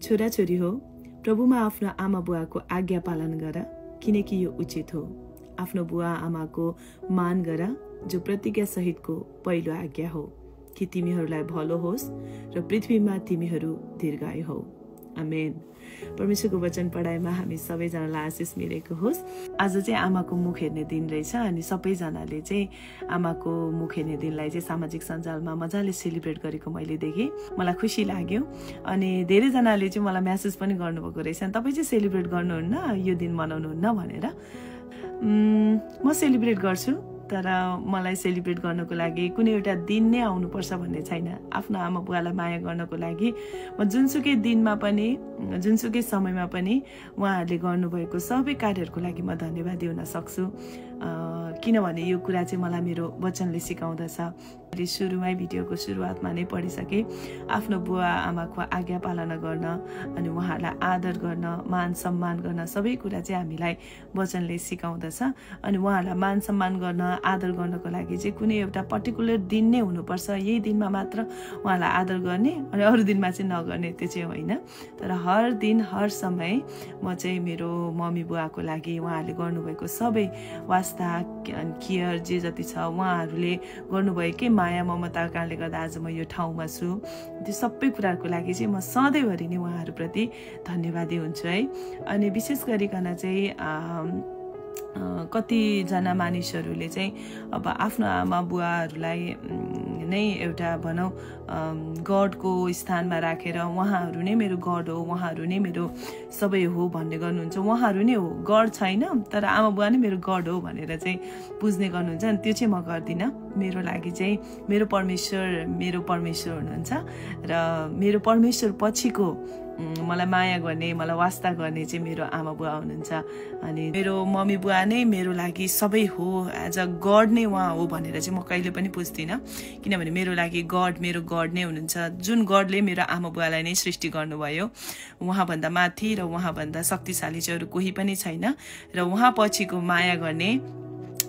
छोराछोरी हो, प्रभुमा आफ्नो आमा बुवाको आज्ञा पालन गर, किनकि यो उचित हो। आफ्नो बुवा आमाको मान गर, जो प्रतिज्ञा सहितको पहिलो आज्ञा हो, कि तिमीहरूलाई भलो होस् र पृथ्वीमा तिमीहरू दीर्घायु हो। आमेन। परमेश्वरको वचन पढाइमा हामी सबैजनालाई आशिष मिलेको होस्। आज चाहिँ आमाको मुख हेर्ने दिन रहेछ अनि सबैजनाले चाहिँ आमाको मुख हेर्ने दिनलाई चाहिँ सामाजिक सञ्जालमा मजाले सेलिब्रेट गरेको मैले देखेँ। मलाई खुसी लाग्यो अनि धेरैजनाले चाहिँ मलाई म्यासेज पनि गर्नुभएको रहेछ, तपाईँ चाहिँ सेलिब्रेट गर्नुहुन्न, यो दिन मनाउनुहुन्न भनेर। म सेलिब्रेट गर्छु, तर मलाई सेलिब्रेट गर्नको लागि कुनै एउटा दिन नै आउनुपर्छ भन्ने छैन। आफ्नो आमा बुवालाई माया गर्नको लागि म जुनसुकै दिनमा पनि जुनसुकै समयमा पनि उहाँहरूले गर्नुभएको सबै कार्यहरूको लागि म धन्यवादी हुन सक्छु, किनभने यो कुरा चाहिँ मलाई मेरो वचनले सिकाउँदछ। मैले सुरुमै भिडियोको सुरुवातमा नै पढिसकेँ, आफ्नो बुवा आमाको आज्ञा पालना गर्न अनि उहाँहरूलाई आदर गर्न, मान सम्मान गर्न, सबै कुरा चाहिँ हामीलाई वचनले सिकाउँदछ। अनि उहाँहरूलाई मान सम्मान गर्न, आदर गर्नको लागि चाहिँ कुनै एउटा पर्टिकुलर दिन नै हुनुपर्छ, यही दिनमा मात्र उहाँलाई आदर गर्ने अनि अरू दिनमा चाहिँ नगर्ने, त्यो चाहिँ होइन। तर हर दिन हर समय म चाहिँ मेरो मम्मी बुवाको लागि उहाँहरूले गर्नुभएको सबै वास्ता केयर जे जति छ, उहाँहरूले गर्नुभएकै माया ममताको कारणले गर्दा आज म यो ठाउँमा छु। त्यो सबै कुराहरूको लागि चाहिँ म सधैँभरि नै उहाँहरूप्रति धन्यवादी हुन्छु है। अनि विशेष गरिकन चाहिँ कतिजना मानिसहरूले चाहिँ अब आफ्नो आमा बुवाहरूलाई नै एउटा भनौँ गडको स्थानमा राखेर उहाँहरू नै मेरो गड हो, उहाँहरू नै मेरो सबै हो भन्ने गर्नुहुन्छ। उहाँहरू नै हो, गड छैन, तर आमा बुवा नै मेरो गड हो भनेर चाहिँ बुझ्ने गर्नुहुन्छ। अनि त्यो चाहिँ म गर्दिनँ। मेरो लागि चाहिँ मेरो परमेश्वर हुनुहुन्छ र मेरो परमेश्वर पछिको मलाई माया गर्ने, मलाई वास्ता गर्ने चाहिँ मेरो आमा बुवा हुनुहुन्छ। अनि मेरो मम्मी बुवा नै मेरो लागि सबै हो, एज अ गड नै उहाँ हो भनेर चाहिँ म कहिले पनि बुझ्दिनँ, किनभने मेरो लागि मेरो गड नै हुनुहुन्छ। जुन गडले मेरो आमा बुवालाई नै सृष्टि गर्नुभयो, उहाँभन्दा माथि र उहाँभन्दा शक्तिशाली चाहिँ अरू कोही पनि छैन। र उहाँ पछिको माया गर्ने,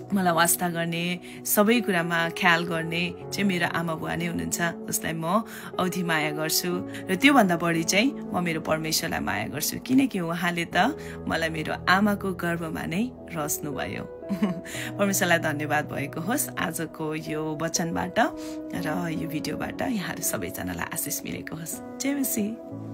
मलाई वास्ता गर्ने, सबै कुरामा ख्याल गर्ने चाहिँ मेरो आमा बुवा नै हुनुहुन्छ, जसलाई म औधी माया गर्छु। र त्योभन्दा बढी चाहिँ म मेरो परमेश्वरलाई माया गर्छु, किनकि उहाँले त मलाई मेरो आमाको गर्भमा नै रच्नुभयो। परमेश्वरलाई धन्यवाद भएको होस् आजको यो वचनबाट र यो भिडियोबाट। यहाँहरू सबैजनालाई आशिष मिलेको होस्। जय मसीह।